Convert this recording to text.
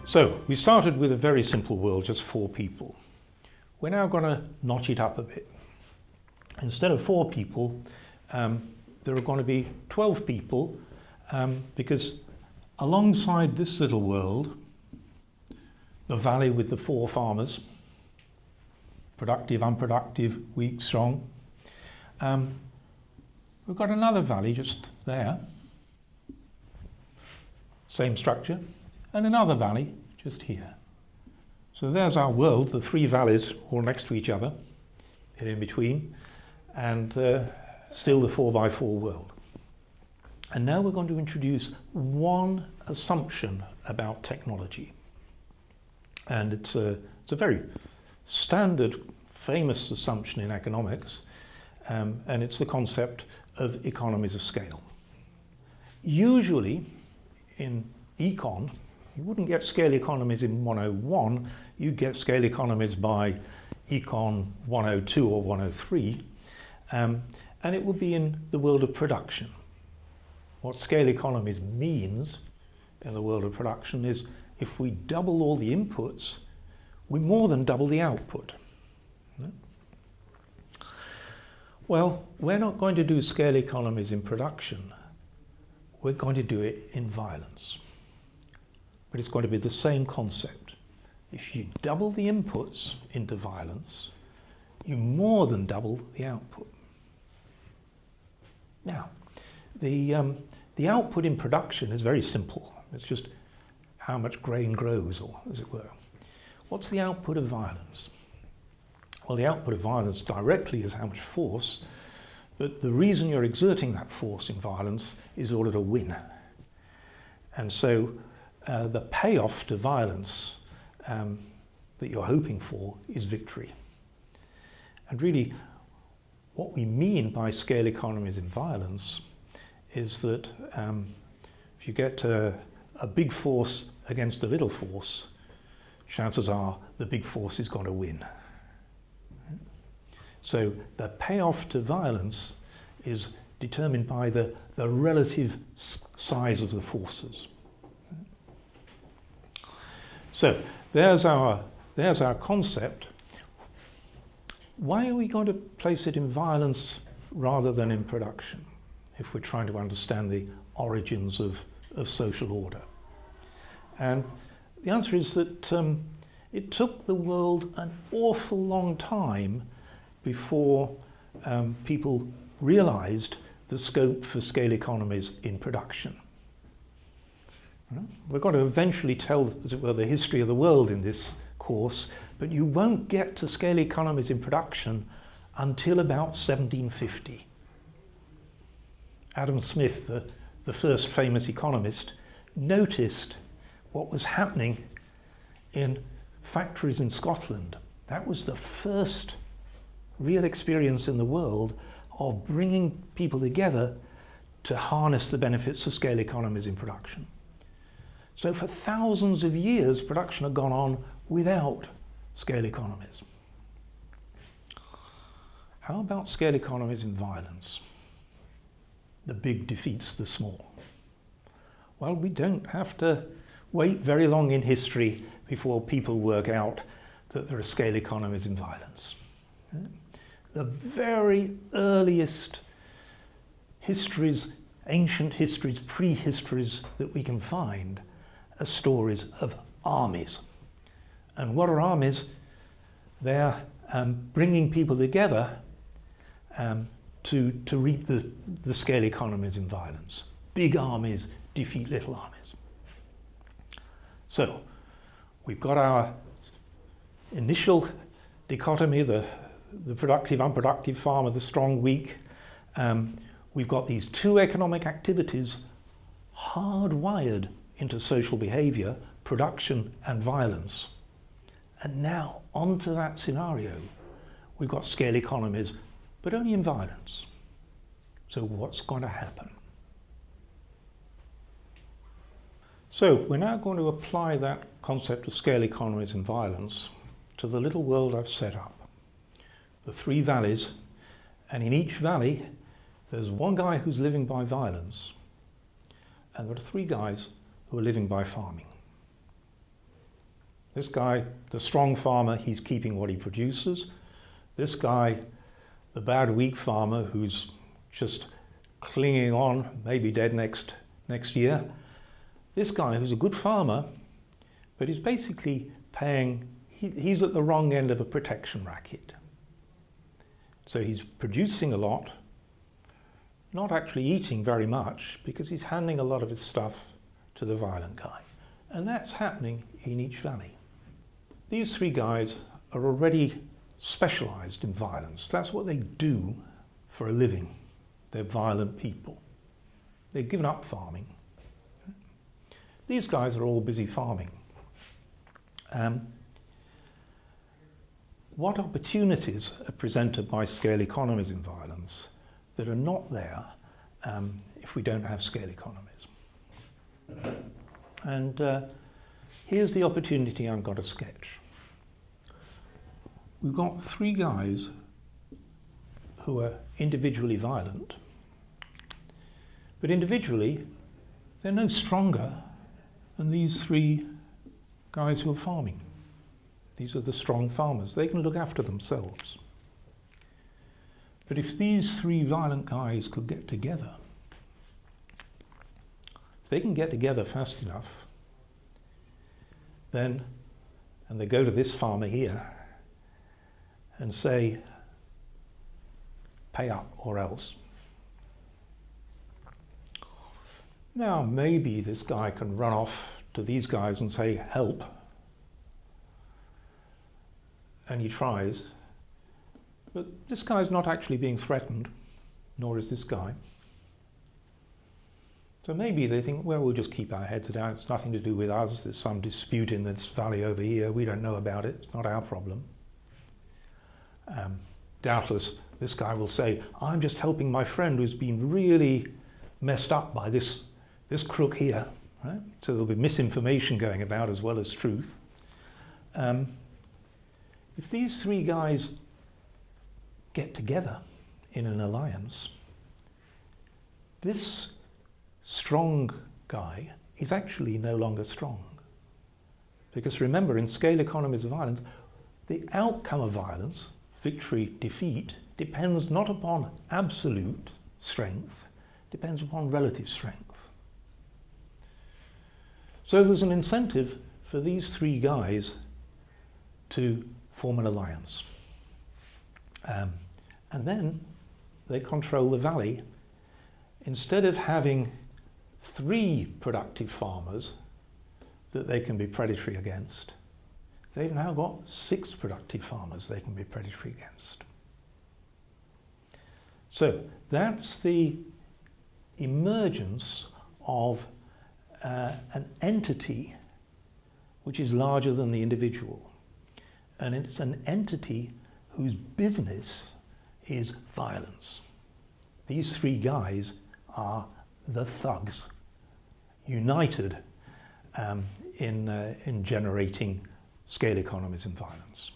So we started with a very simple world, just 4 people. We're now going to notch it up a bit. Instead of 4 people, there are going to be 12 people, because alongside this little world, the valley with the 4 farmers, productive, unproductive, weak, strong, we've got another valley just there, same structure, and another valley just here. So there's our world, the 3 valleys all next to each other, and in between, and still the 4x4 world. And now we're going to introduce one assumption about technology. And it's a very standard, famous assumption in economics, and it's the concept of economies of scale. Usually in econ, you wouldn't get scale economies in 101, you'd get scale economies by econ 102 or 103, and it would be in the world of production. What scale economies means in the world of production is if we double all the inputs, we more than double the output. Well, we're not going to do scale economies in production, we're going to do it in violence. But it's going to be the same concept. If you double the inputs into violence, you more than double the output. Now, the output in production is very simple. It's just how much grain grows, or as it were. What's the output of violence? Well, the output of violence directly is how much force, but the reason you're exerting that force in violence is in order to win. And so the payoff to violence that you're hoping for is victory. And really, what we mean by scale economies in violence is that if you get a big force against a little force, chances are the big force is going to win. So the payoff to violence is determined by the relative size of the forces. So there's our concept. Why are we going to place it in violence rather than in production if we're trying to understand the origins of social order? And the answer is that it took the world an awful long time before people realized the scope for scale economies in production. We're going to eventually tell, as it were, the history of the world in this course, but you won't get to scale economies in production until about 1750. Adam Smith, the first famous economist, noticed what was happening in factories in Scotland. That was the first real experience in the world of bringing people together to harness the benefits of scale economies in production. So for thousands of years, production had gone on without scale economies. How about scale economies in violence? The big defeats the small. Well, we don't have to wait very long in history before people work out that there are scale economies in violence. The very earliest histories, ancient histories, prehistories that we can find are stories of armies. And what are armies? They're bringing people together to reap the scale economies in violence. Big armies defeat little armies. So we've got our initial dichotomy, the productive, unproductive farmer, the strong, weak. We've got these 2 economic activities hardwired into social behavior, production and violence. And now, onto that scenario, we've got scale economies, but only in violence. So what's going to happen? So we're now going to apply that concept of scale economies in violence to the little world I've set up. The 3 valleys, and in each valley there's one guy who's living by violence, and there are 3 guys who are living by farming. This guy, the strong farmer, he's keeping what he produces. This guy, the bad, weak farmer who's just clinging on, maybe dead next year. This guy who's a good farmer, but he's basically paying, he's at the wrong end of a protection racket. So he's producing a lot, not actually eating very much, because he's handing a lot of his stuff to the violent guy. And that's happening in each valley. These three guys are already specialized in violence. That's what they do for a living. They're violent people. They've given up farming. These guys are all busy farming. What opportunities are presented by scale economies in violence that are not there if we don't have scale economies? And here's the opportunity I've got to sketch. We've got three guys who are individually violent, but individually they're no stronger than these three guys who are farming. These are the strong farmers. They can look after themselves. But if these three violent guys could get together, if they can get together fast enough, then, and they go to this farmer here and say, pay up or else. Now maybe this guy can run off to these guys and say, help. And he tries, but this guy's not actually being threatened, nor is this guy. So maybe they think, well, we'll just keep our heads down. It's nothing to do with us. There's some dispute in this valley over here. We don't know about it. It's not our problem. Doubtless, this guy will say, I'm just helping my friend who's been really messed up by this crook here. Right? So there'll be misinformation going about as well as truth. If these three guys get together in an alliance, this strong guy is actually no longer strong. Because remember, in scale economies of violence, the outcome of violence, victory, defeat, depends not upon absolute strength, depends upon relative strength. So there's an incentive for these three guys to form an alliance. And then they control the valley. Instead of having three productive farmers that they can be predatory against, they've now got 6 productive farmers they can be predatory against. So that's the emergence of an entity which is larger than the individual. And it's an entity whose business is violence. These three guys are the thugs, united in generating scale economies and violence.